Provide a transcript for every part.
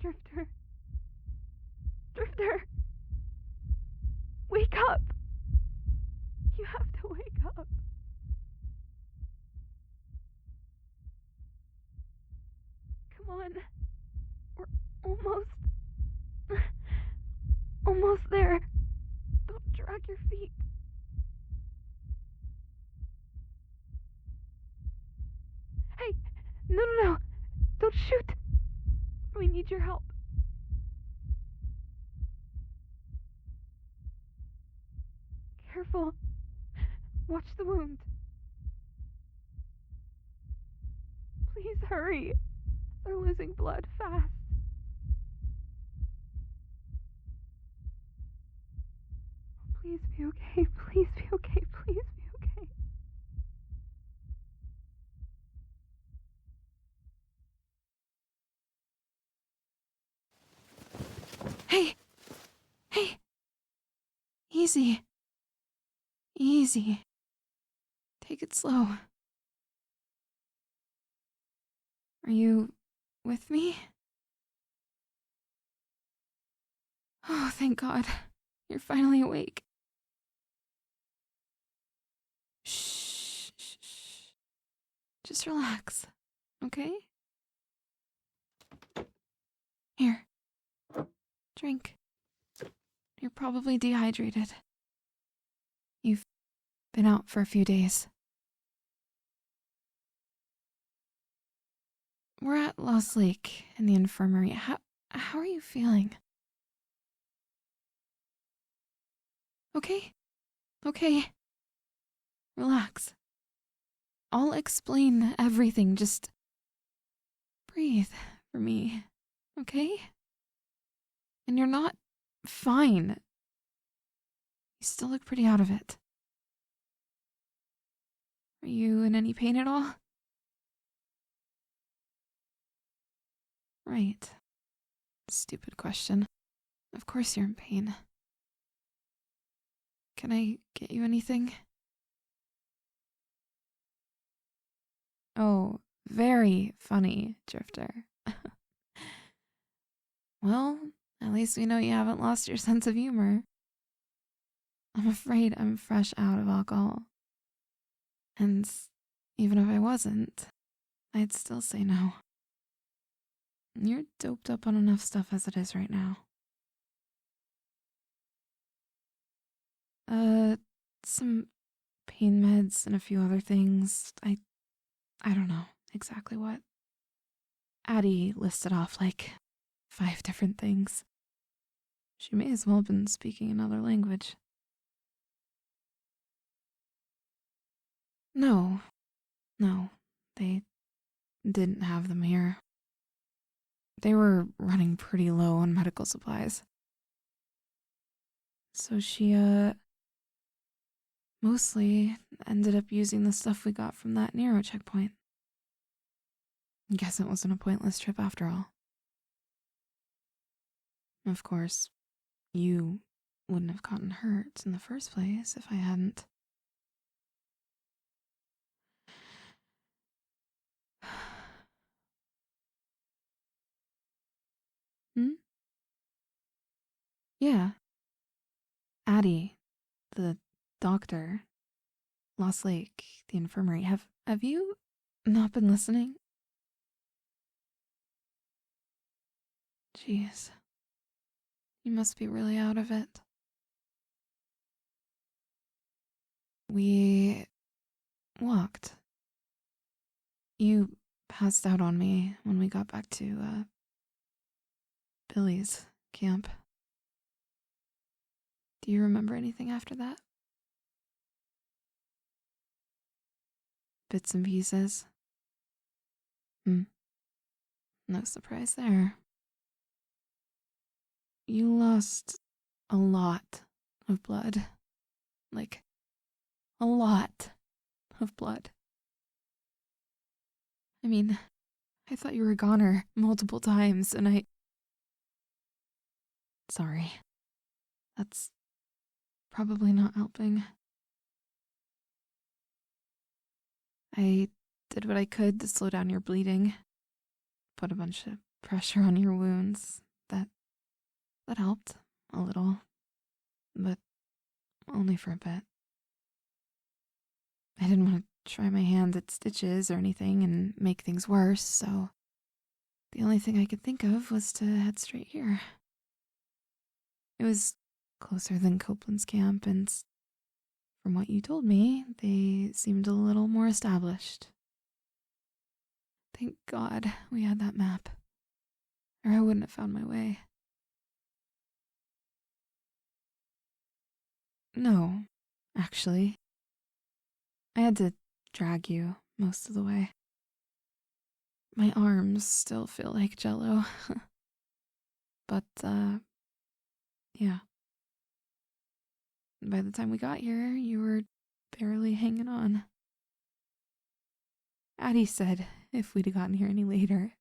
Drifter. Drifter! Wake up! You have to wake up. Come on. We're almost there. Don't drag your feet. Hey! No. Don't shoot. We need your help. Careful. Watch the wound. Please hurry. They're losing blood fast. Please be okay. Please be okay. Please be okay. Hey! Easy. Take it slow. Are you with me? Oh, thank God. You're finally awake. Shh. Just relax, okay? Here. Drink. You're probably dehydrated. You've been out for a few days. We're at Lost Lake in the infirmary. How are you feeling? Okay. Relax. I'll explain everything. Just breathe for me, okay? And you're not fine. You still look pretty out of it. Are you in any pain at all? Right. Stupid question. Of course you're in pain. Can I get you anything? Oh, very funny, Drifter. Well, at least we know you haven't lost your sense of humor. I'm afraid I'm fresh out of alcohol. And even if I wasn't, I'd still say no. You're doped up on enough stuff as it is right now. Some pain meds and a few other things. I don't know exactly what. Addie listed off like 5 different things. She may as well have been speaking another language. No, they didn't have them here. They were running pretty low on medical supplies. So she, mostly ended up using the stuff we got from that Nero checkpoint. Guess it wasn't a pointless trip after all. Of course, you wouldn't have gotten hurt in the first place if I hadn't. Yeah. Addie, the doctor, Lost Lake, the infirmary. Have you not been listening? Jeez. You must be really out of it. We walked. You passed out on me when we got back to, Billy's camp. Do you remember anything after that? Bits and pieces? No surprise there. You lost a lot of blood. Like, a lot of blood. I mean, I thought you were a goner multiple times, and Sorry. That's probably not helping. I did what I could to slow down your bleeding. Put a bunch of pressure on your wounds. That helped a little, but only for a bit. I didn't want to try my hand at stitches or anything and make things worse, so the only thing I could think of was to head straight here. It was closer than Copeland's camp, and from what you told me, they seemed a little more established. Thank God we had that map, or I wouldn't have found my way. No, actually. I had to drag you most of the way. My arms still feel like jello. But, yeah. By the time we got here, you were barely hanging on. Addie said if we'd gotten here any later.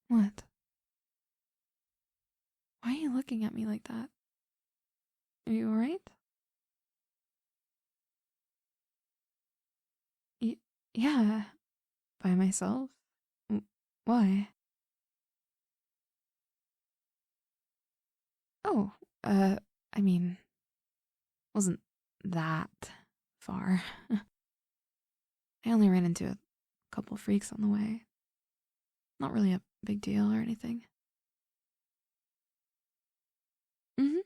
What? Why are you looking at me like that? Are you alright? Yeah. By myself? Why? Oh, I mean, wasn't that far. I only ran into a couple freaks on the way. Not really a big deal or anything. Mm-hmm.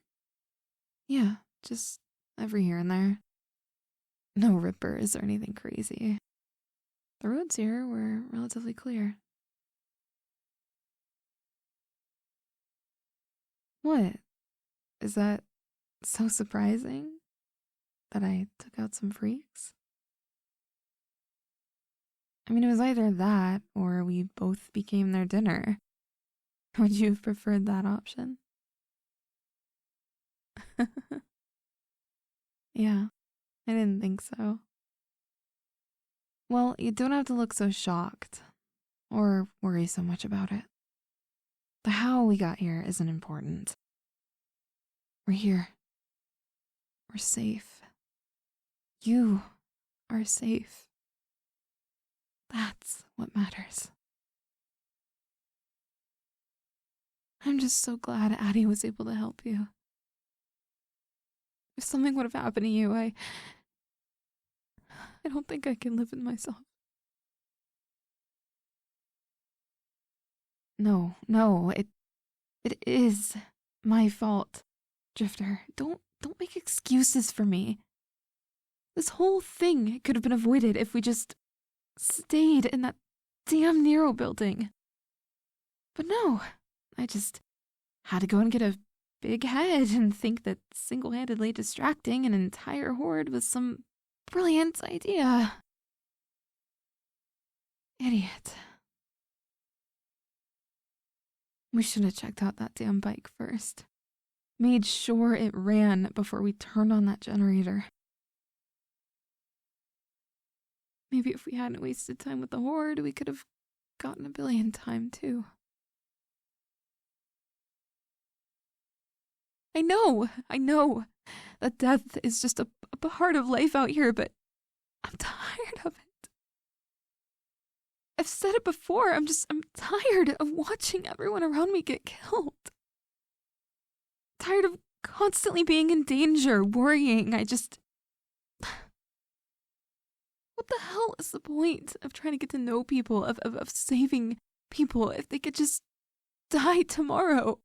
Yeah, just every here and there. No rippers or anything crazy. The roads here were relatively clear. What? Is that so surprising? That I took out some freaks? I mean, it was either that or we both became their dinner. Would you have preferred that option? Yeah, I didn't think so. Well, you don't have to look so shocked or worry so much about it. The how we got here isn't important. We're here. We're safe. You are safe. That's what matters. I'm just so glad Addie was able to help you. If something would have happened to you, I don't think I can live with myself. No, it is my fault, Drifter. Don't make excuses for me. This whole thing could have been avoided if we just stayed in that damn Nero building. But no, I just had to go and get a big head and think that single-handedly distracting an entire horde was some brilliant idea. Idiot. We should have checked out that damn bike first. Made sure it ran before we turned on that generator. Maybe if we hadn't wasted time with the horde, we could have gotten a billion time too. I know. That death is just a part of life out here, but I'm tired of it. I've said it before, I'm tired of watching everyone around me get killed. Tired of constantly being in danger, worrying. What the hell is the point of trying to get to know people, of saving people, if they could just die tomorrow?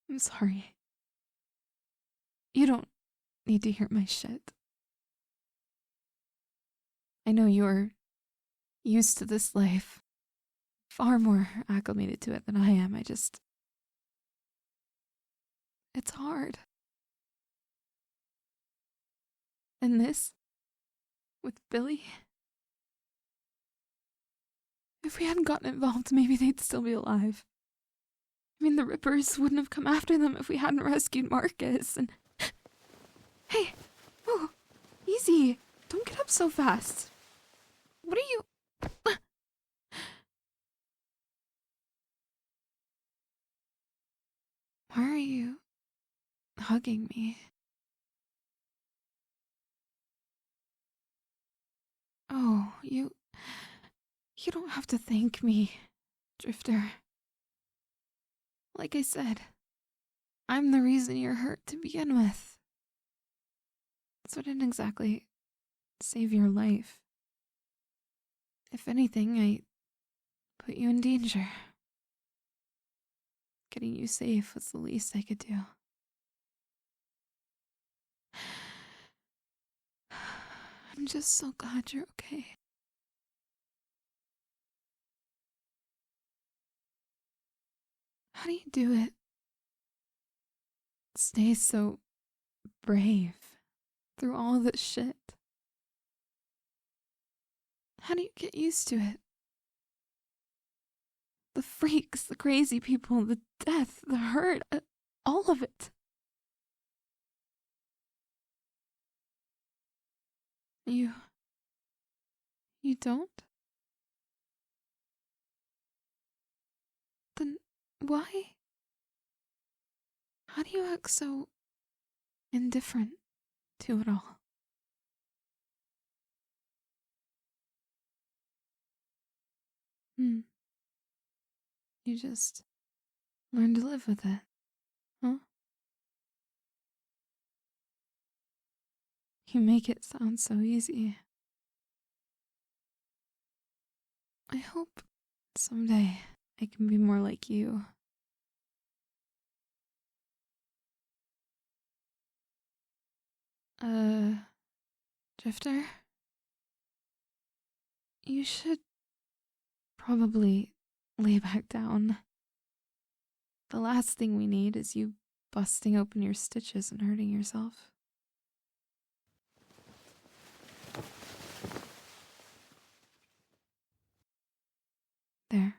I'm sorry. You don't need to hear my shit. I know you're used to this life, far more acclimated to it than I am. It's hard. And this, with Billy, if we hadn't gotten involved, maybe they'd still be alive. I mean, the Rippers wouldn't have come after them if we hadn't rescued Marcus, and... Hey! Whoa! Easy! Don't get up so fast! What are you... Why are you hugging me? Oh, you don't have to thank me, Drifter. Like I said, I'm the reason you're hurt to begin with. So I didn't exactly save your life. If anything, I put you in danger. Getting you safe was the least I could do. I'm just so glad you're okay. How do you do it? Stay so brave through all this shit. How do you get used to it? The freaks, the crazy people, the death, the hurt, all of it. You don't? Then why? How do you act so indifferent to it all? You just learn to live with it, huh? You make it sound so easy. I hope someday I can be more like you. Drifter? You should probably lay back down. The last thing we need is you busting open your stitches and hurting yourself. There.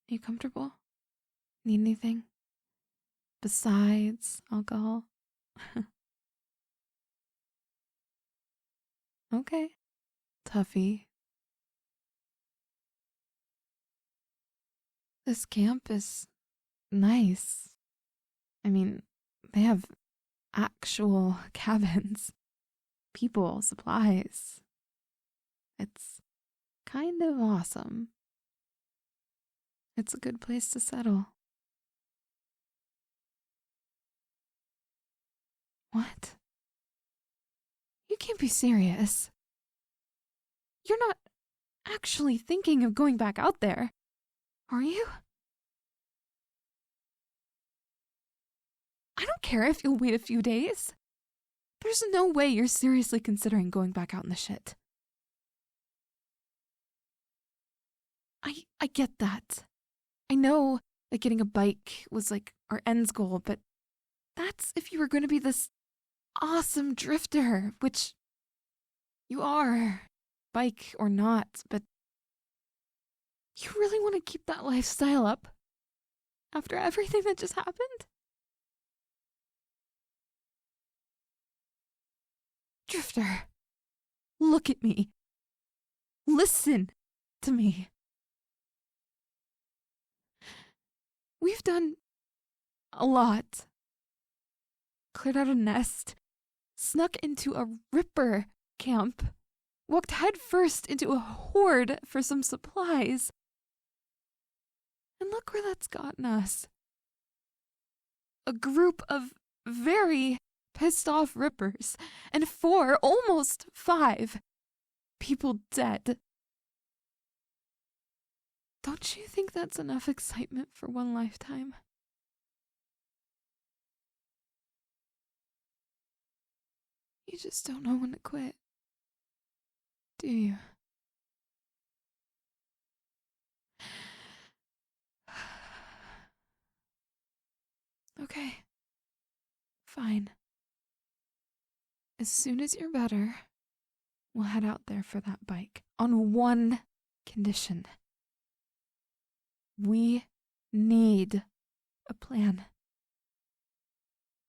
You comfortable? Need anything? Besides alcohol? Okay. Tuffy. This camp is nice. I mean, they have actual cabins, people, supplies. It's kind of awesome. It's a good place to settle. What? You can't be serious. You're not actually thinking of going back out there, are you? I don't care if you'll wait a few days. There's no way you're seriously considering going back out in the shit. I get that. I know that getting a bike was like our end's goal, but that's if you were going to be this awesome drifter, which you are, bike or not, but you really want to keep that lifestyle up after everything that just happened? Drifter, look at me. Listen to me. We've done a lot. Cleared out a nest, snuck into a ripper camp, walked headfirst into a horde for some supplies. And look where that's gotten us. A group of very pissed off rippers, and 4, almost 5, people dead. Don't you think that's enough excitement for one lifetime? You just don't know when to quit, do you? Okay, fine. As soon as you're better, we'll head out there for that bike. On one condition. We need a plan.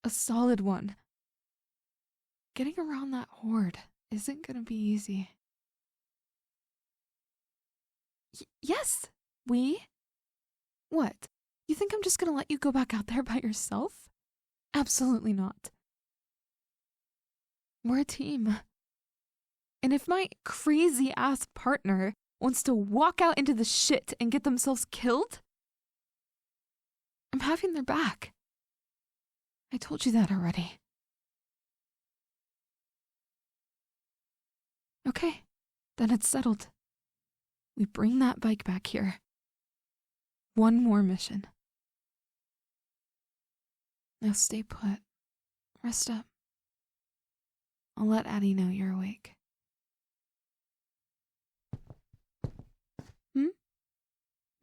A solid one. Getting around that horde isn't gonna be easy. Yes, we? What? You think I'm just gonna let you go back out there by yourself? Absolutely not. We're a team. And if my crazy-ass partner wants to walk out into the shit and get themselves killed, I'm having their back. I told you that already. Okay, then it's settled. We bring that bike back here. One more mission. Now stay put. Rest up. I'll let Addie know you're awake.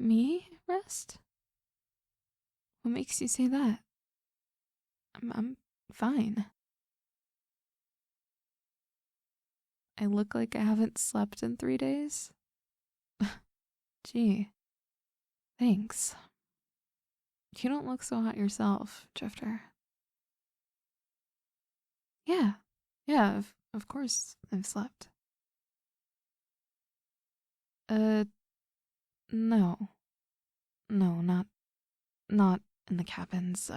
Me? Rest? What makes you say that? I'm fine. I look like I haven't slept in 3 days? Gee. Thanks. You don't look so hot yourself, Drifter. Yeah, of course I've slept. No. No, not in the cabins,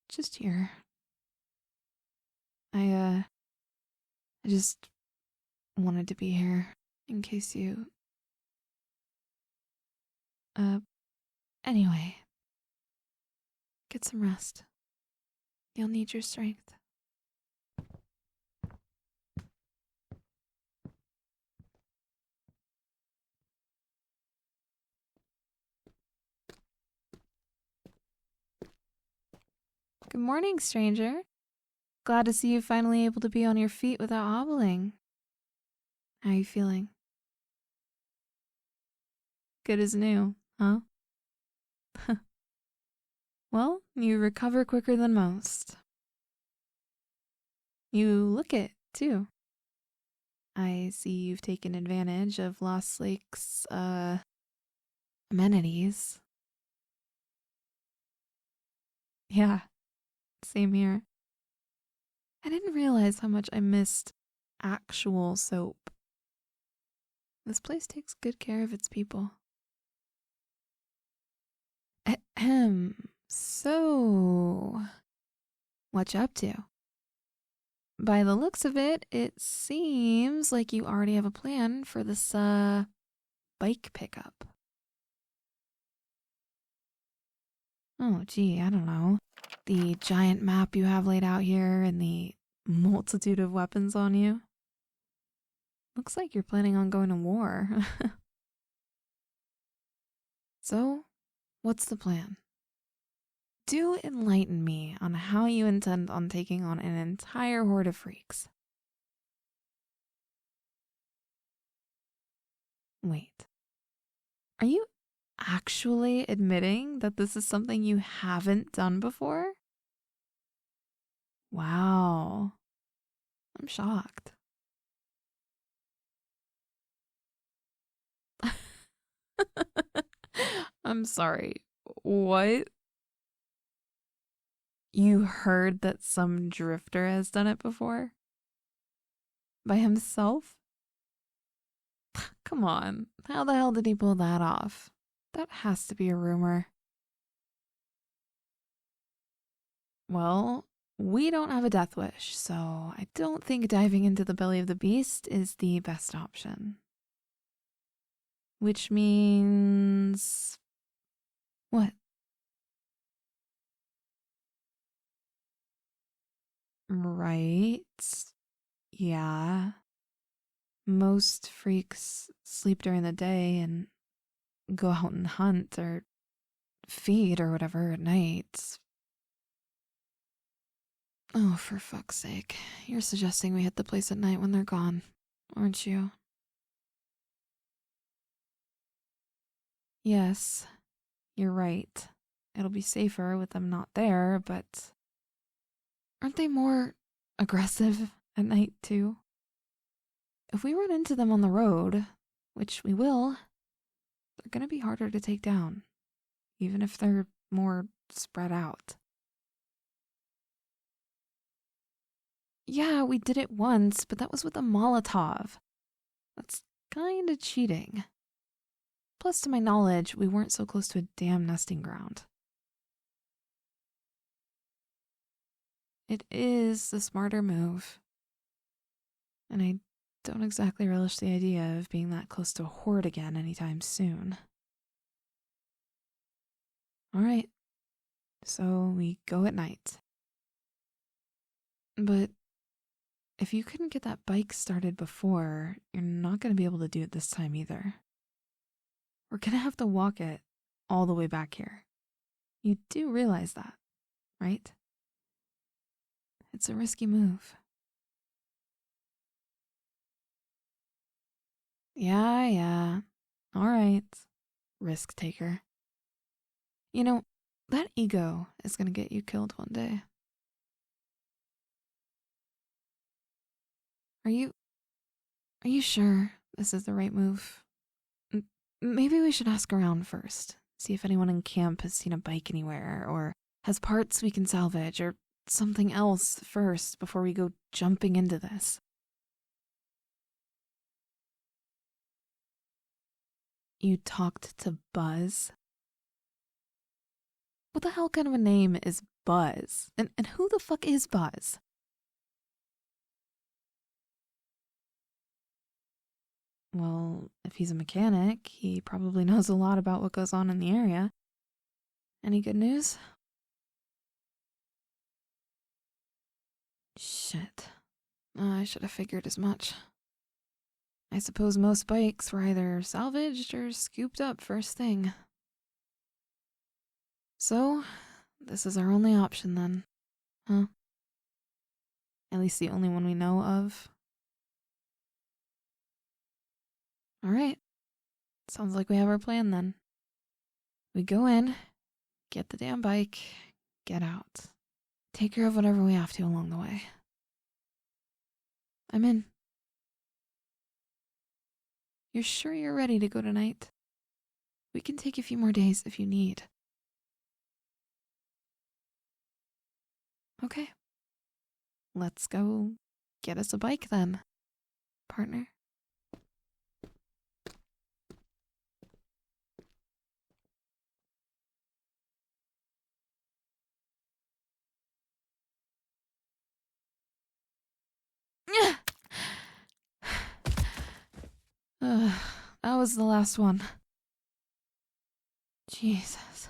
just here. I just wanted to be here in case you... Anyway. Get some rest. You'll need your strength. Good morning, stranger. Glad to see you finally able to be on your feet without hobbling. How are you feeling? Good as new, huh? Well, you recover quicker than most. You look it, too. I see you've taken advantage of Lost Lake's, amenities. Yeah, same here. I didn't realize how much I missed actual soap. This place takes good care of its people. Ahem. So, what you up to? By the looks of it, it seems like you already have a plan for this, bike pickup. Oh, gee, I don't know. The giant map you have laid out here and the multitude of weapons on you. Looks like you're planning on going to war. So, what's the plan? Do enlighten me on how you intend on taking on an entire horde of freaks. Wait. Are you actually admitting that this is something you haven't done before? Wow. I'm shocked. I'm sorry. What? You heard that some drifter has done it before? By himself? Come on. How the hell did he pull that off? That has to be a rumor. Well, we don't have a death wish, so I don't think diving into the belly of the beast is the best option. Which means... what? Right. Yeah. Most freaks sleep during the day and go out and hunt or feed or whatever at night. Oh, for fuck's sake. You're suggesting we hit the place at night when they're gone, aren't you? Yes, you're right. It'll be safer with them not there, but aren't they more aggressive at night too? If we run into them on the road, which we will, they're gonna be harder to take down, even if they're more spread out. Yeah, we did it once, but that was with a Molotov. That's kinda cheating. Plus, to my knowledge, we weren't so close to a damn nesting ground. It is the smarter move. And I don't exactly relish the idea of being that close to a horde again anytime soon. Alright, so we go at night. But if you couldn't get that bike started before, you're not going to be able to do it this time either. We're going to have to walk it all the way back here. You do realize that, right? It's a risky move. Yeah. All right, risk taker. You know, that ego is going to get you killed one day. Are you sure this is the right move? Maybe we should ask around first. See if anyone in camp has seen a bike anywhere or has parts we can salvage or something else first before we go jumping into this. You talked to Buzz? What the hell kind of a name is Buzz? And who the fuck is Buzz? Well, if he's a mechanic, he probably knows a lot about what goes on in the area. Any good news? Shit. I should have figured as much. I suppose most bikes were either salvaged or scooped up first thing. So, this is our only option then, huh? At least the only one we know of. Alright. Sounds like we have our plan then. We go in, get the damn bike, get out. Take care of whatever we have to along the way. I'm in. You're sure you're ready to go tonight? We can take a few more days if you need. Okay. Let's go get us a bike then, partner. That was the last one. Jesus.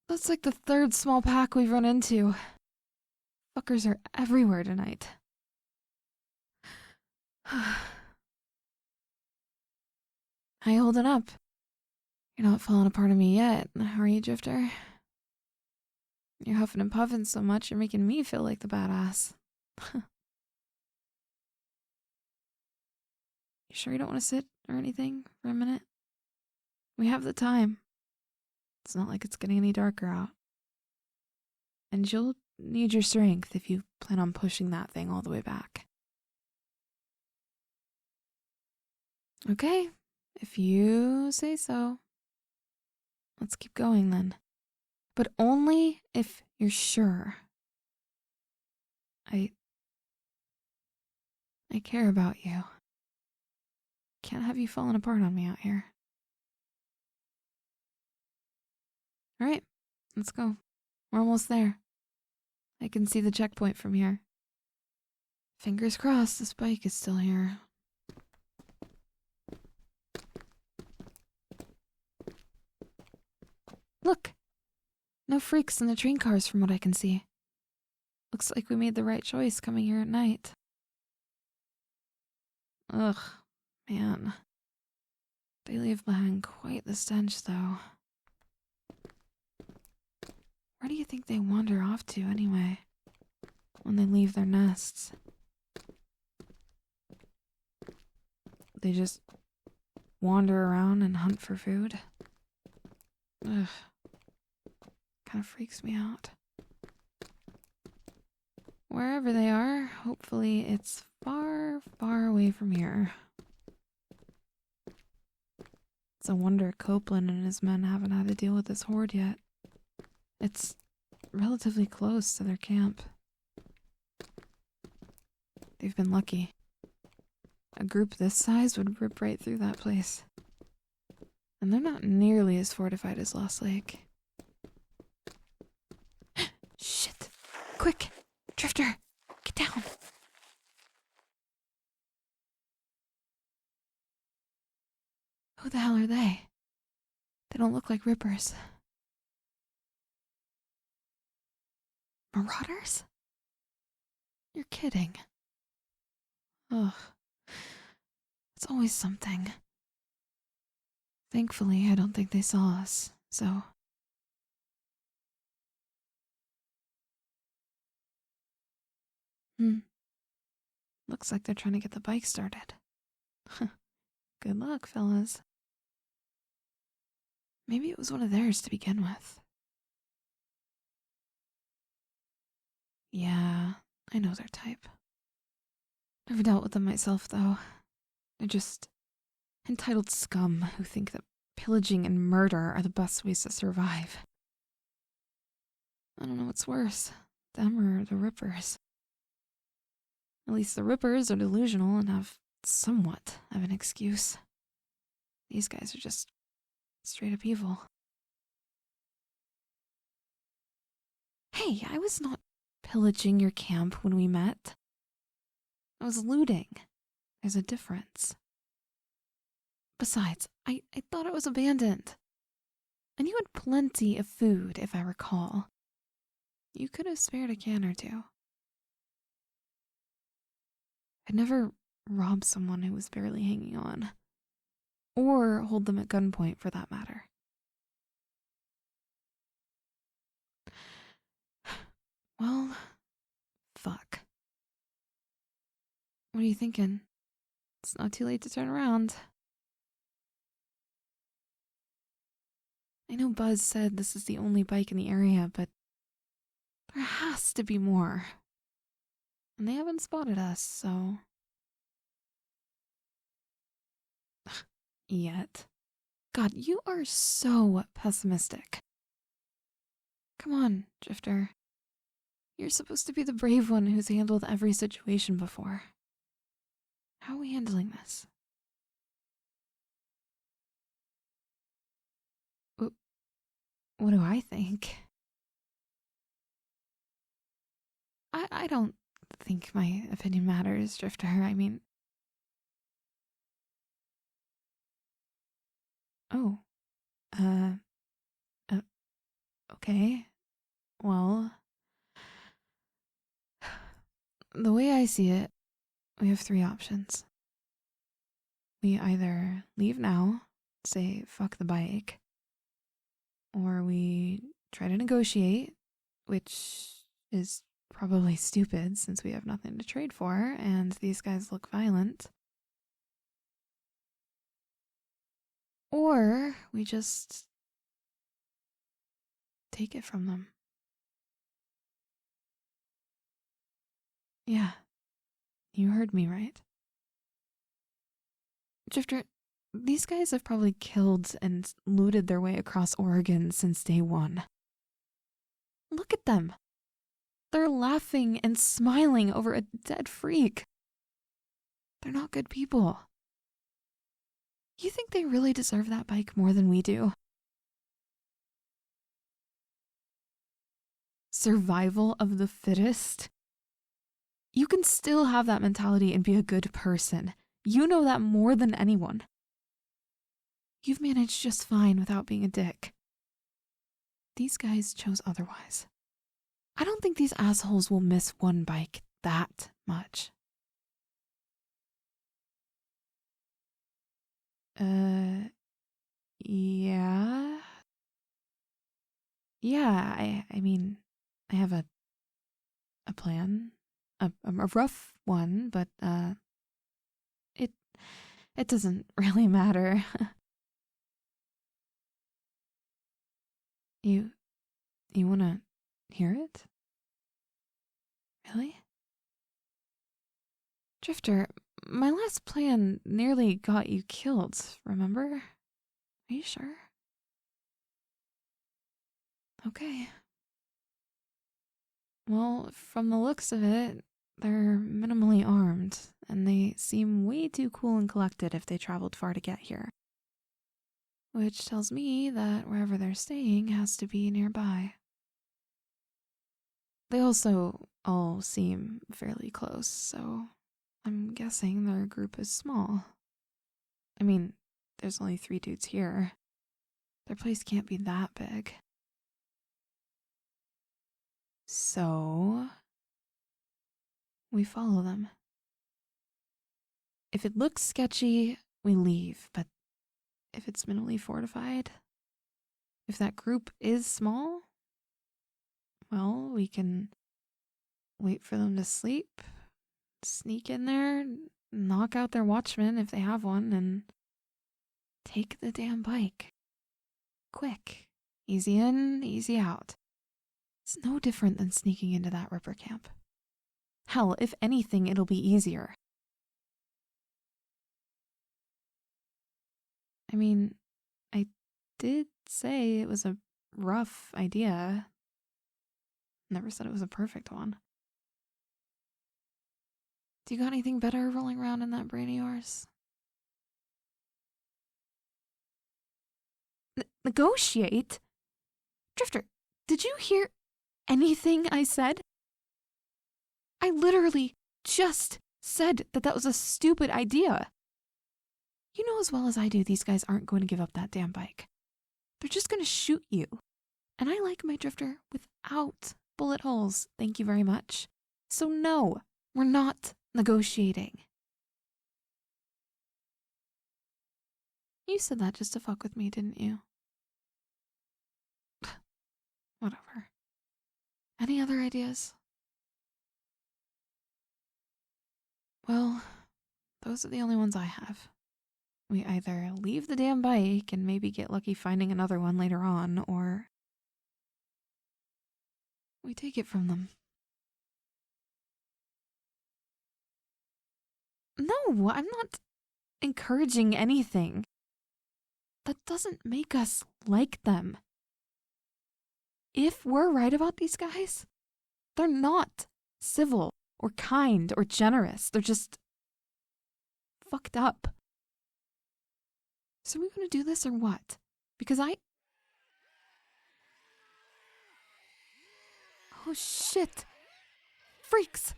That's like the third small pack we've run into. Fuckers are everywhere tonight. How you holding up? You're not falling apart on me yet, are you, Drifter? You're huffing and puffing so much, you're making me feel like the badass. You sure you don't want to sit or anything for a minute? We have the time. It's not like it's getting any darker out. And you'll need your strength if you plan on pushing that thing all the way back. Okay, if you say so. Let's keep going then. But only if you're sure. I care about you. Can't have you falling apart on me out here. Alright, let's go. We're almost there. I can see the checkpoint from here. Fingers crossed this bike is still here. Look! No freaks in the train cars from what I can see. Looks like we made the right choice coming here at night. Ugh, man. They leave behind quite the stench, though. Where do you think they wander off to, anyway? When they leave their nests? They just wander around and hunt for food? Ugh. Kind of freaks me out. Wherever they are, hopefully it's far, far away from here. It's a wonder Copeland and his men haven't had to deal with this horde yet. It's relatively close to their camp. They've been lucky. A group this size would rip right through that place. And they're not nearly as fortified as Lost Lake. Shit. Quick! Drifter! Get down! Who the hell are they? They don't look like Rippers. Marauders? You're kidding. Ugh. It's always something. Thankfully, I don't think they saw us, so... Looks like they're trying to get the bike started. Good luck, fellas. Maybe it was one of theirs to begin with. Yeah, I know their type. Never dealt with them myself, though. They're just entitled scum who think that pillaging and murder are the best ways to survive. I don't know what's worse, them or the Rippers. At least the Rippers are delusional and have somewhat of an excuse. These guys are just straight up evil. Hey, I was not pillaging your camp when we met. I was looting. There's a difference. Besides, I thought it was abandoned. And you had plenty of food, if I recall. You could have spared a can or two. I'd never rob someone who was barely hanging on. Or hold them at gunpoint, for that matter. Well, fuck. What are you thinking? It's not too late to turn around. I know Buzz said this is the only bike in the area, but there has to be more. And they haven't spotted us, so... Yet. God, you are so pessimistic. Come on, Drifter. You're supposed to be the brave one who's handled every situation before. How are we handling this? What do I think? I don't think my opinion matters, Drifter. I mean... Oh. Okay. Well... The way I see it, we have three options. We either leave now, say fuck the bike, or we try to negotiate, which is probably stupid since we have nothing to trade for and these guys look violent. Or we just take it from them. Yeah, you heard me right. Drifter, these guys have probably killed and looted their way across Oregon since day one. Look at them. They're laughing and smiling over a dead freak. They're not good people. You think they really deserve that bike more than we do? Survival of the fittest? You can still have that mentality and be a good person. You know that more than anyone. You've managed just fine without being a dick. These guys chose otherwise. I don't think these assholes will miss one bike that much. Yeah. Yeah, I mean, I have a plan. A rough one, but, it doesn't really matter. You wanna hear it? Really? Drifter, my last plan nearly got you killed, remember? Are you sure? Okay. Well, from the looks of it, they're minimally armed, and they seem way too cool and collected if they traveled far to get here. which tells me that wherever they're staying has to be nearby. They also all seem fairly close, so I'm guessing their group is small. I mean, there's only 3 dudes here. Their place can't be that big. So, we follow them. If it looks sketchy, we leave, but if it's minimally fortified, if that group is small, well, we can wait for them to sleep, sneak in there, knock out their watchman if they have one, and take the damn bike. Quick. Easy in, easy out. It's no different than sneaking into that Ripper camp. Hell, if anything, it'll be easier. I mean, I did say it was a rough idea. Never said it was a perfect one. Do you got anything better rolling around in that brain of yours? Negotiate? Drifter, did you hear anything I said? I literally just said that was a stupid idea. You know as well as I do these guys aren't going to give up that damn bike. They're just going to shoot you. And I like my Drifter without bullet holes, thank you very much. So no, we're not negotiating. You said that just to fuck with me, didn't you? Whatever. Any other ideas? Well, those are the only ones I have. We either leave the damn bike and maybe get lucky finding another one later on, or we take it from them. No, I'm not encouraging anything. That doesn't make us like them. If we're right about these guys, they're not civil or kind or generous. They're just fucked up. So are we gonna do this or what? Because Oh shit! Freaks!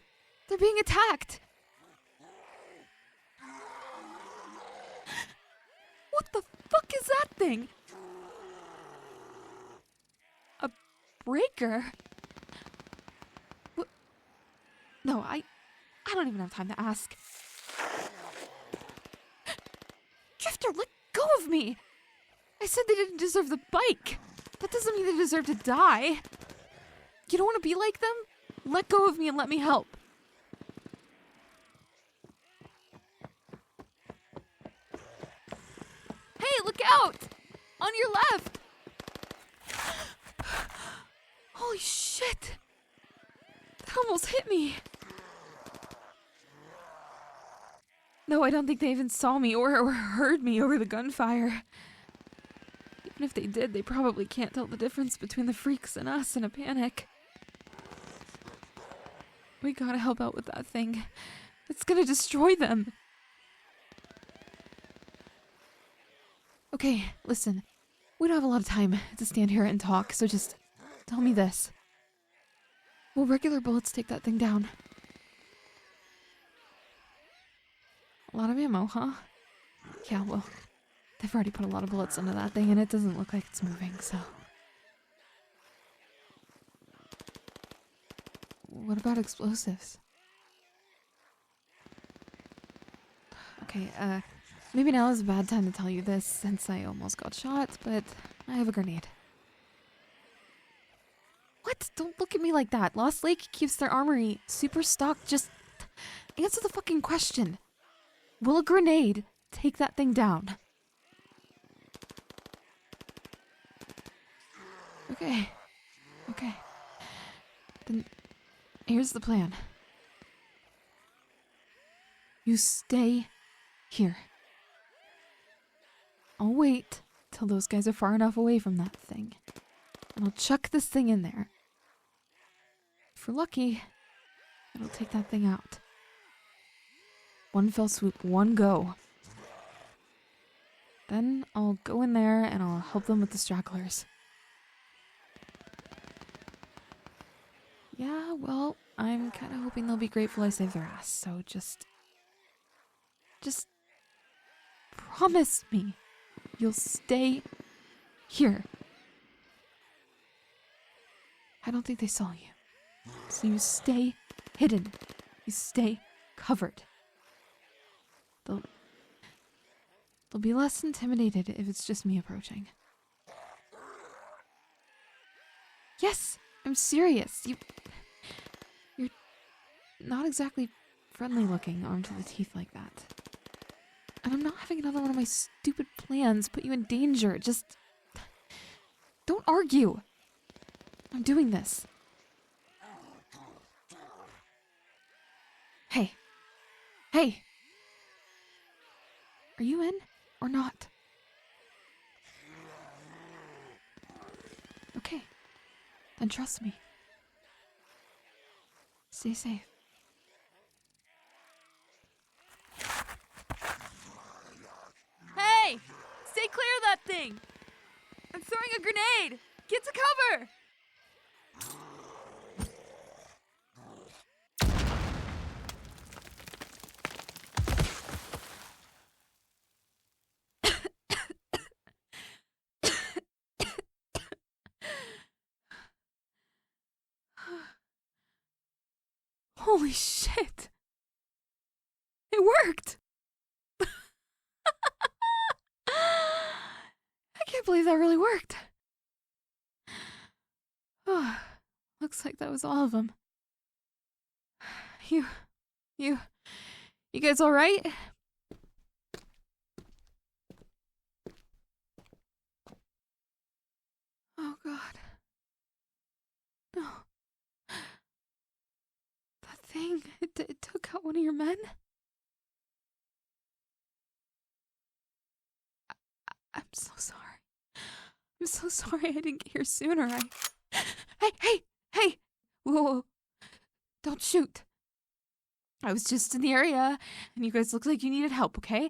They're being attacked! What the fuck is that thing? A breaker? What? No, I don't even have time to ask. Drifter, let go of me! I said they didn't deserve the bike! That doesn't mean they deserve to die. You don't want to be like them? Let go of me and let me help. Hey, look out! On your left! Holy shit! That almost hit me. No, I don't think they even saw me or heard me over the gunfire. Even if they did, they probably can't tell the difference between the freaks and us in a panic. We gotta help out with that thing. It's gonna destroy them. Okay, listen. We don't have a lot of time to stand here and talk, so just tell me this. Will regular bullets take that thing down? A lot of ammo, huh? Yeah, well, they've already put a lot of bullets into that thing and it doesn't look like it's moving, so... What about explosives? Okay, maybe now is a bad time to tell you this since I almost got shot, but I have a grenade. What? Don't look at me like that. Lost Lake keeps their armory super stocked. Just answer the fucking question. Will a grenade take that thing down? Okay. Okay. Then here's the plan. You stay here. I'll wait till those guys are far enough away from that thing. And I'll chuck this thing in there. If we're lucky, it'll take that thing out. One fell swoop, one go. Then I'll go in there and I'll help them with the stragglers. Yeah, well, I'm kind of hoping they'll be grateful I saved their ass, so just promise me you'll stay here. I don't think they saw you. So you stay hidden. You stay covered. They'll be less intimidated if it's just me approaching. Yes, I'm serious. You're not exactly friendly looking, armed to the teeth like that. And I'm not having another one of my stupid plans put you in danger. Just don't argue. I'm doing this. Hey. Hey. Are you in or not? Okay. Then trust me. Stay safe. Hey! Stay clear of that thing! I'm throwing a grenade! Get to cover! Holy shit! It worked! I can't believe that really worked. Looks like that was all of them. You guys all right? Oh God. No. That thing, it took out one of your men? I'm so sorry. I'm so sorry I didn't get here sooner. Hey! Whoa. Don't shoot. I was just in the area, and you guys looked like you needed help, okay?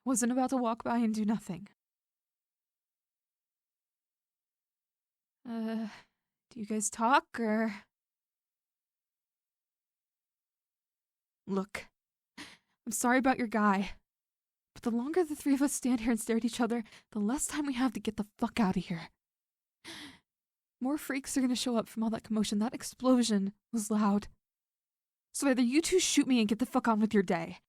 Wasn't about to walk by and do nothing. Do you guys talk, or... Look, I'm sorry about your guy, but the longer the three of us stand here and stare at each other, the less time we have to get the fuck out of here. More freaks are gonna show up from all that commotion. That explosion was loud. So either you two shoot me and get the fuck on with your day,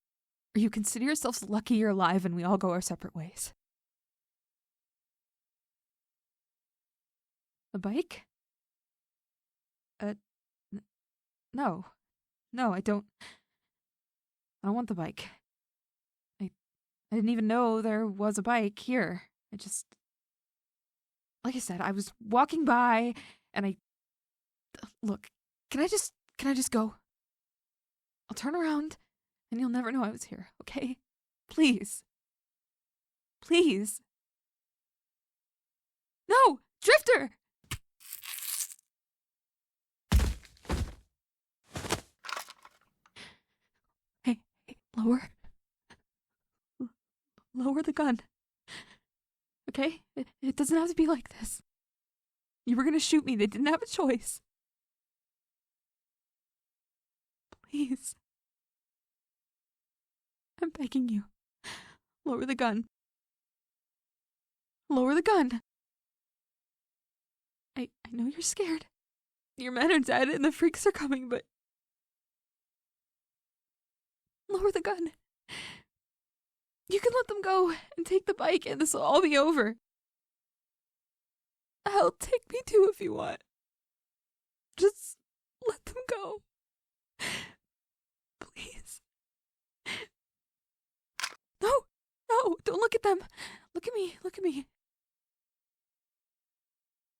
or you consider yourselves lucky you're alive and we all go our separate ways. A bike? No. No, I don't want the bike. I didn't even know there was a bike here. Like I said, I was walking by and look, can I just go? I'll turn around and you'll never know I was here, okay? Please. Please. No! Drifter! Hey, lower. Lower the gun. Okay? It doesn't have to be like this. You were gonna shoot me. They didn't have a choice. Please. I'm begging you. Lower the gun. Lower the gun. I know you're scared. Your men are dead and the freaks are coming, but... Lower the gun. You can let them go and take the bike and this will all be over. Hell, take me too if you want. Just let them go. Please. No, don't look at them. Look at me.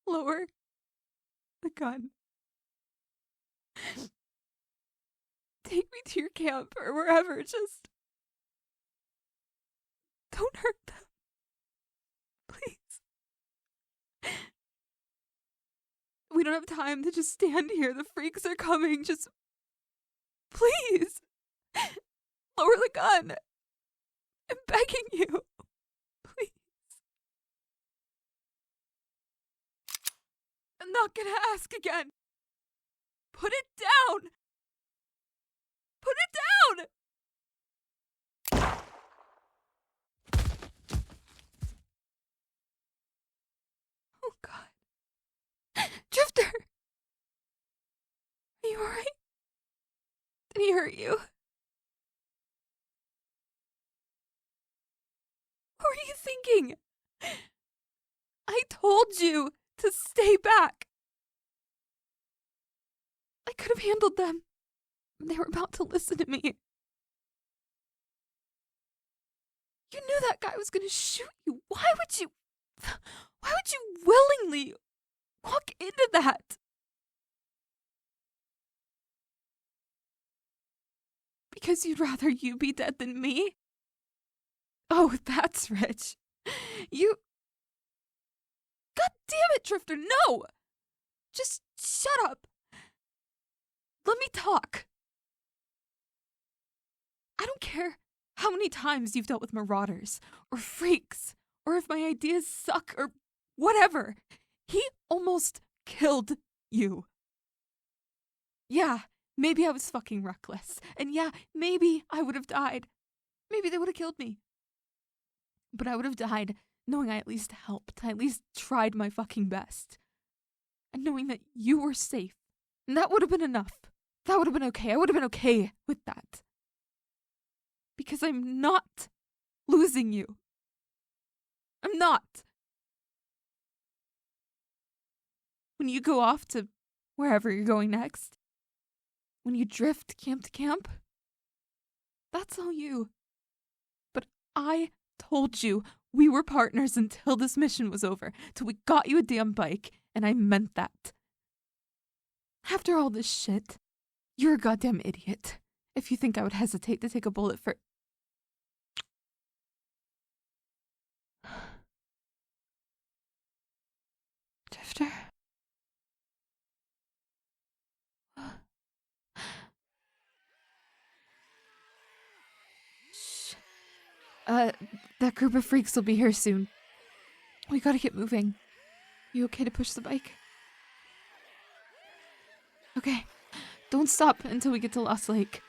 Lower the gun. Take me to your camp or wherever, just don't hurt them. Please. We don't have time to just stand here. The freaks are coming. Just please. Lower the gun. I'm begging you. not gonna ask again. Put it down! Put it down! Oh, God. Drifter! Are you alright? Did he hurt you? What were you thinking? I told you to stay back. I could have handled them. They were about to listen to me. You knew that guy was gonna shoot you. Why would you willingly walk into that? Because you'd rather you be dead than me? Oh, that's rich. You... God damn it, Drifter, no! Just shut up. Let me talk. I don't care how many times you've dealt with marauders, or freaks, or if my ideas suck, or whatever. He almost killed you. Yeah, maybe I was fucking reckless. And yeah, maybe I would have died. Maybe they would have killed me. But I would have died knowing I at least helped. I at least tried my fucking best. And knowing that you were safe. And that would have been enough. That would have been okay. I would have been okay with that. Because I'm not losing you. I'm not. When you go off to wherever you're going next, when you drift camp to camp, that's all you. But I told you we were partners until this mission was over, till we got you a damn bike, and I meant that. After all this shit, you're a goddamn idiot if you think I would hesitate to take a bullet for... Drifter? Shh. That group of freaks will be here soon. We gotta get moving. You okay to push the bike? Okay. Don't stop until we get to Lost Lake.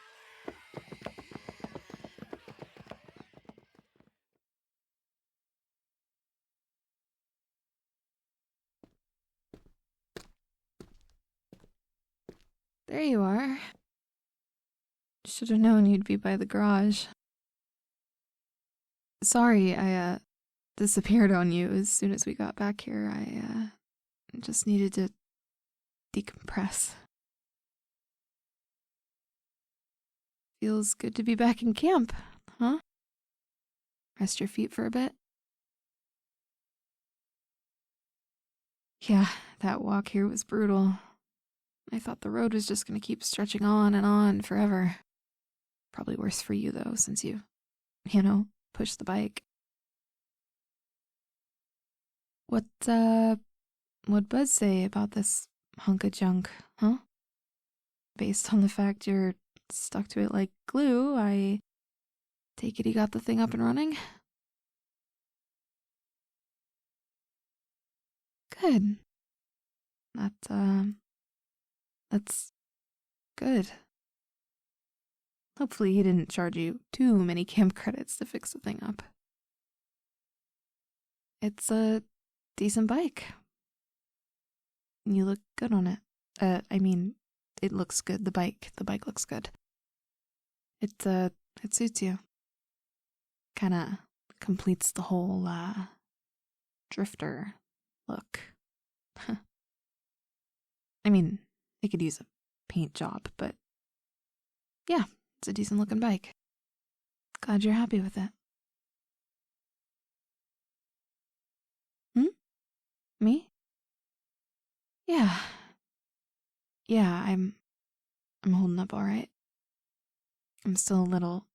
There you are. Should have known you'd be by the garage. Sorry, I disappeared on you as soon as we got back here. I just needed to decompress. Feels good to be back in camp, huh? Rest your feet for a bit. Yeah, that walk here was brutal. I thought the road was just gonna keep stretching on and on forever. Probably worse for you, though, since you pushed the bike. What'd Buzz say about this hunk of junk, huh? Based on the fact you're stuck to it like glue, I take it he got the thing up and running? Good. That's good. Hopefully he didn't charge you too many camp credits to fix the thing up. It's a decent bike. You look good on it. It looks good. The bike looks good. It suits you. Kinda completes the whole, drifter look. It could use a paint job, but yeah, it's a decent looking bike. Glad you're happy with it. Me? Yeah. Yeah, I'm holding up all right. I'm still a little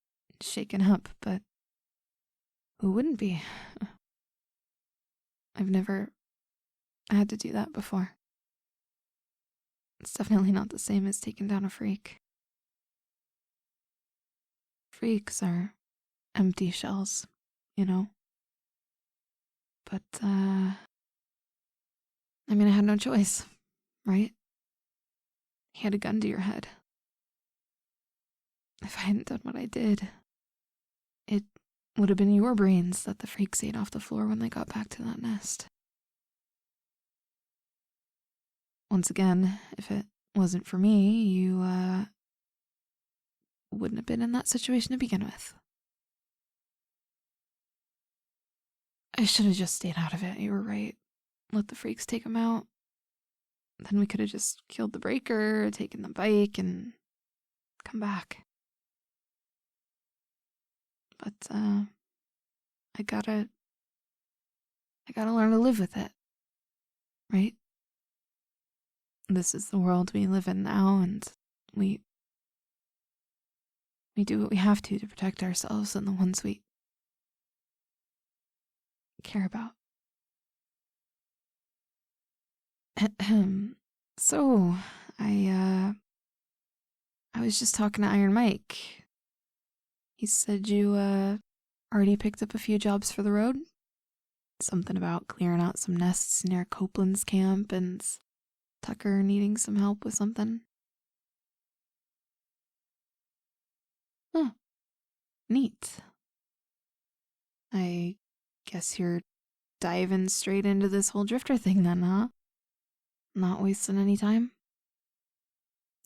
shaken up, but who wouldn't be? I've never had to do that before. It's definitely not the same as taking down a freak. Freaks are empty shells, But, I had no choice. right? He had a gun to your head. If I hadn't done what I did, it would have been your brains that the freaks ate off the floor when they got back to that nest. Once again, if it wasn't for me, you, wouldn't have been in that situation to begin with. I should have just stayed out of it. You were right. Let the freaks take him out. Then we could have just killed the breaker, taken the bike, and come back. But, I gotta learn to live with it. Right? This is the world we live in now, and we do what we have to protect ourselves and the ones we care about. So, I was just talking to Iron Mike. He said you, already picked up a few jobs for the road? Something about clearing out some nests near Copeland's camp and Tucker needing some help with something. Huh. Neat. I guess you're diving straight into this whole drifter thing then, huh? Not wasting any time?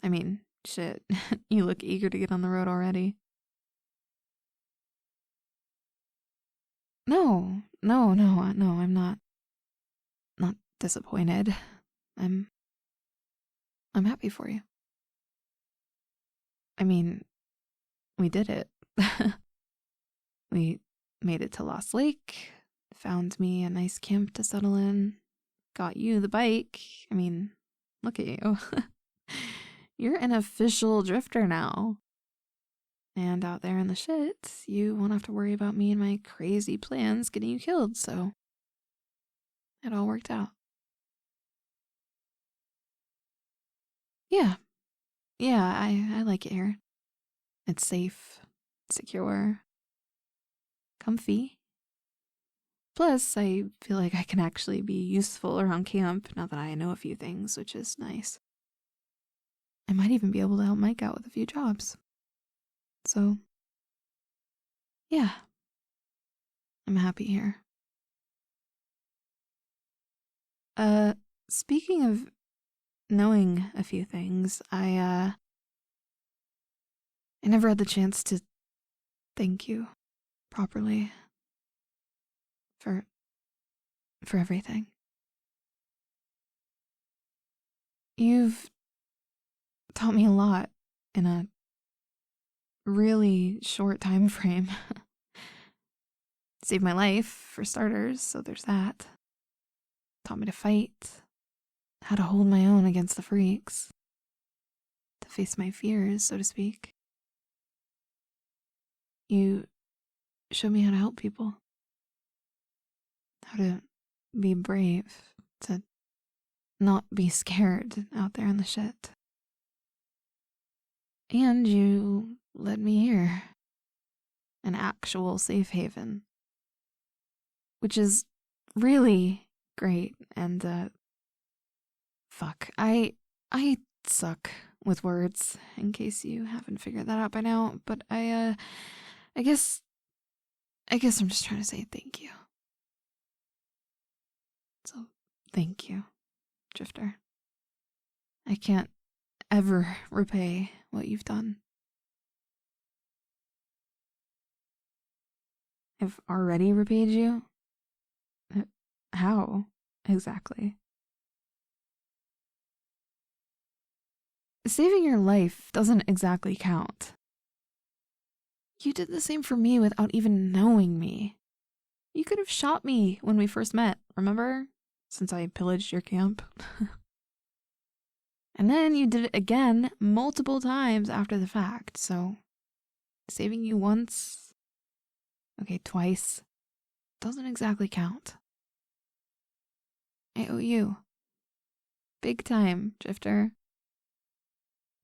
I mean, shit, you look eager to get on the road already. No, I'm not disappointed. I'm happy for you. I mean, we did it. We made it to Lost Lake, found me a nice camp to settle in, got you the bike. I mean, look at you. You're an official drifter now. And out there in the shit, you won't have to worry about me and my crazy plans getting you killed, so it all worked out. Yeah. Yeah, I like it here. It's safe, secure, comfy. Plus, I feel like I can actually be useful around camp now that I know a few things, which is nice. I might even be able to help Mike out with a few jobs. So, yeah, I'm happy here. Speaking of knowing a few things, I never had the chance to thank you properly for everything. You've taught me a lot in a really short time frame. Saved my life, for starters, so there's that. Taught me to fight, how to hold my own against the freaks, to face my fears, so to speak. You showed me how to help people, how to be brave, to not be scared out there in the shit. And you led me here, an actual safe haven, which is really great. And fuck, I suck with words, in case you haven't figured that out by now. But I guess I'm just trying to say thank you. So thank you, Drifter. I can't ever repay what you've done. I've already repaid you? How exactly? Saving your life doesn't exactly count. You did the same for me without even knowing me. You could have shot me when we first met, remember? Since I pillaged your camp. And then you did it again multiple times after the fact, so saving you once, okay, twice, doesn't exactly count. I owe you. Big time, Drifter.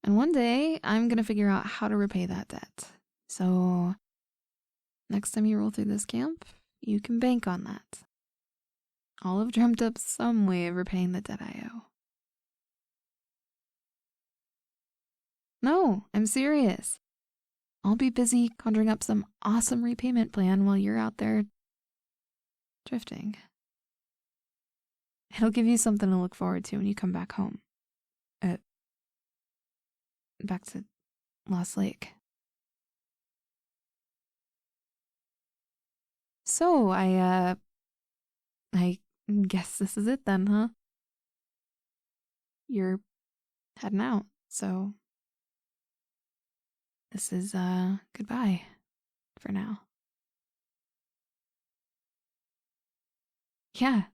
And one day, I'm gonna figure out how to repay that debt. So, next time you roll through this camp, you can bank on that. I'll have dreamt up some way of repaying the debt I owe. No, I'm serious. I'll be busy conjuring up some awesome repayment plan while you're out there drifting. It'll give you something to look forward to when you come back home. Back to Lost Lake. So, I guess this is it then, huh? You're heading out, so this is, goodbye for now. Yeah.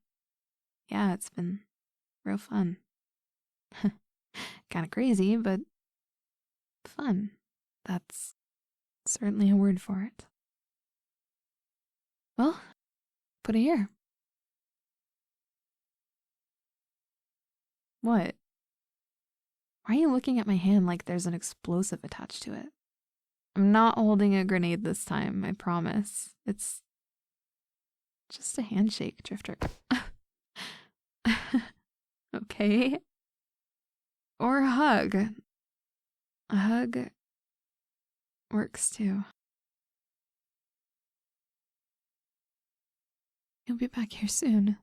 Yeah, it's been real fun. Kinda crazy, but fun. That's certainly a word for it. Well, put it here. What? Why are you looking at my hand like there's an explosive attached to it? I'm not holding a grenade this time, I promise. It's just a handshake, Drifter. Okay. Or a hug. A hug works too. You'll be back here soon.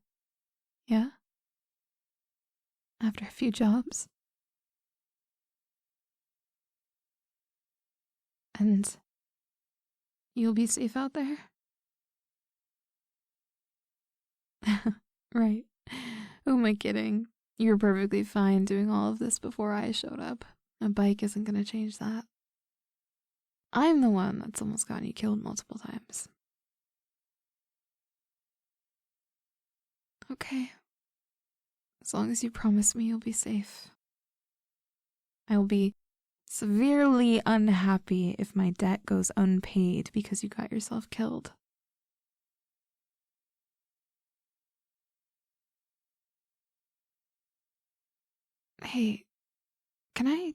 Yeah? After a few jobs. And you'll be safe out there? Right. Who am I kidding? You were perfectly fine doing all of this before I showed up. A bike isn't gonna change that. I'm the one that's almost gotten you killed multiple times. Okay. As long as you promise me you'll be safe. I will be severely unhappy if my debt goes unpaid because you got yourself killed. Hey, can I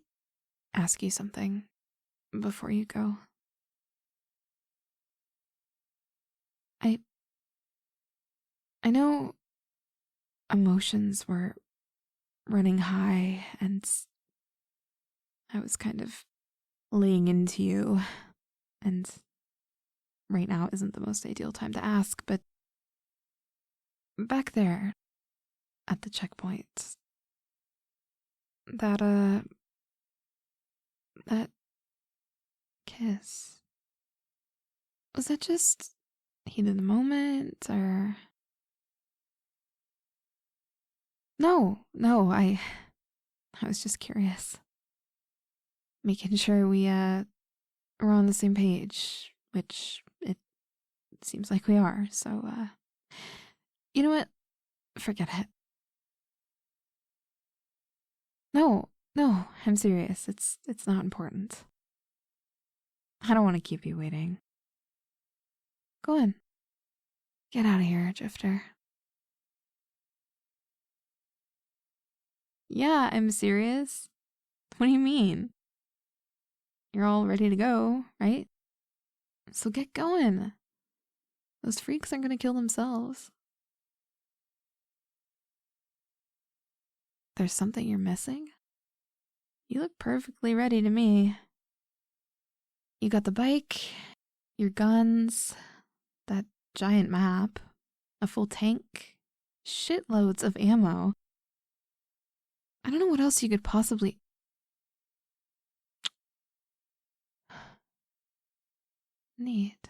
ask you something before you go? I know emotions were running high and I was kind of laying into you, and right now isn't the most ideal time to ask, but back there at the checkpoint, that kiss, was that just heat of the moment, or? No, I was just curious. Making sure we, are on the same page, which it seems like we are, so, you know what? Forget it. No, I'm serious. It's not important. I don't want to keep you waiting. Go on. Get out of here, Drifter. Yeah, I'm serious. What do you mean? You're all ready to go, right? So get going. Those freaks aren't going to kill themselves. There's something you're missing? You look perfectly ready to me. You got the bike, your guns, that giant map, a full tank, shitloads of ammo. I don't know what else you could possibly... Neat.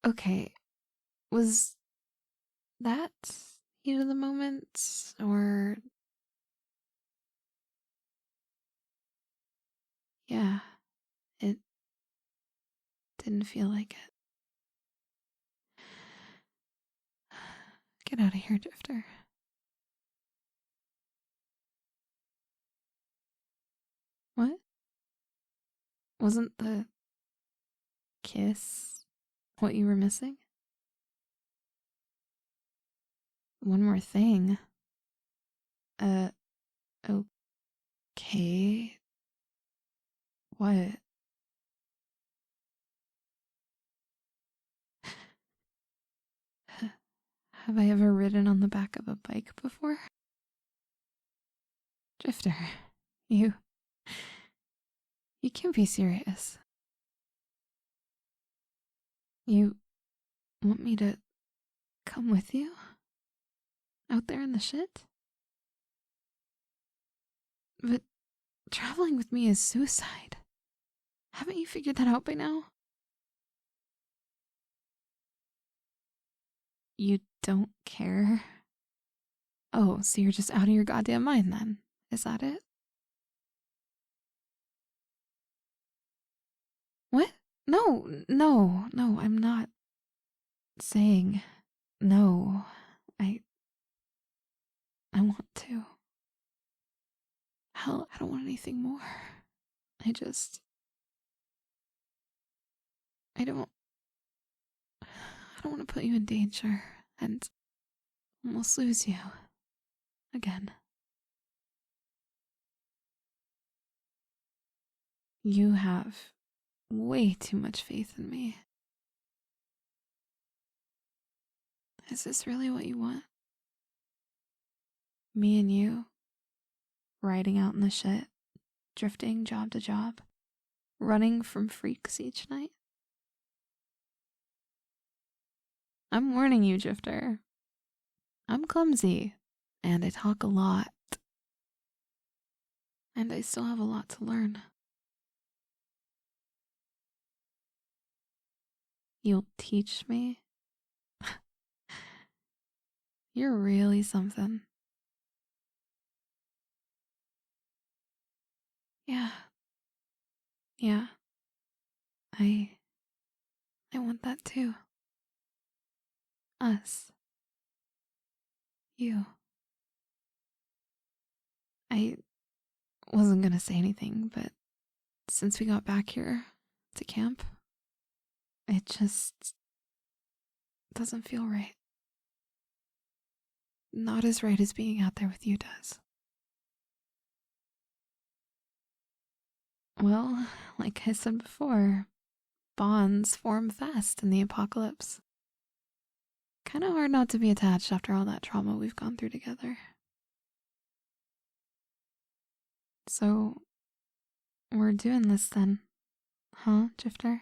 Okay. Was that heat of the moment, or... Yeah, it didn't feel like it. Get out of here, Drifter. What? Wasn't the kiss what you were missing? One more thing. Okay. What? Have I ever ridden on the back of a bike before? Drifter, You can't be serious. You want me to come with you? Out there in the shit? But traveling with me is suicide. Haven't you figured that out by now? You don't care? Oh, so you're just out of your goddamn mind then? Is that it? What? No, I'm not saying no. I want to. Hell, I don't want anything more. I don't want to put you in danger and almost lose you again. You have way too much faith in me. Is this really what you want? Me and you, riding out in the shit, drifting job to job, running from freaks each night? I'm warning you, Drifter. I'm clumsy, and I talk a lot. And I still have a lot to learn. You'll teach me? You're really something. Yeah. I want that too. Us. You. I wasn't gonna say anything, but since we got back here to camp, it just doesn't feel right. Not as right as being out there with you does. Well, like I said before, bonds form fast in the apocalypse. Kind of hard not to be attached after all that trauma we've gone through together. So, we're doing this then, huh, Drifter?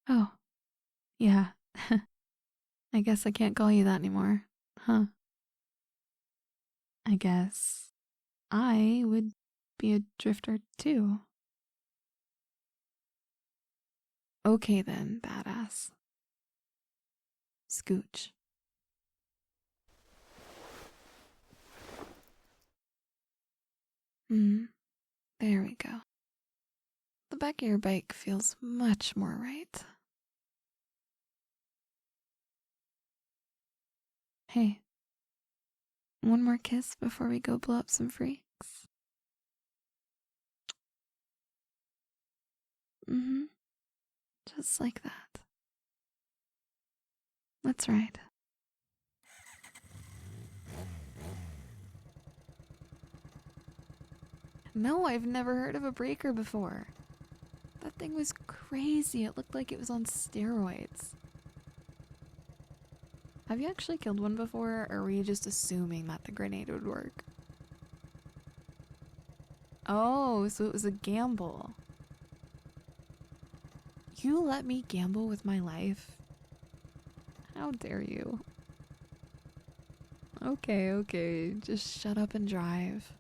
Oh, yeah. I guess I can't call you that anymore, huh? I guess I would be a drifter too. Okay then, badass. Scooch. There we go. The back of your bike feels much more right. Hey, one more kiss before we go blow up some freaks? Just like that. Let's ride. No, I've never heard of a breaker before. That thing was crazy. It looked like it was on steroids. Have you actually killed one before, or were you just assuming that the grenade would work? Oh, so it was a gamble. You let me gamble with my life? How dare you? Okay, just shut up and drive.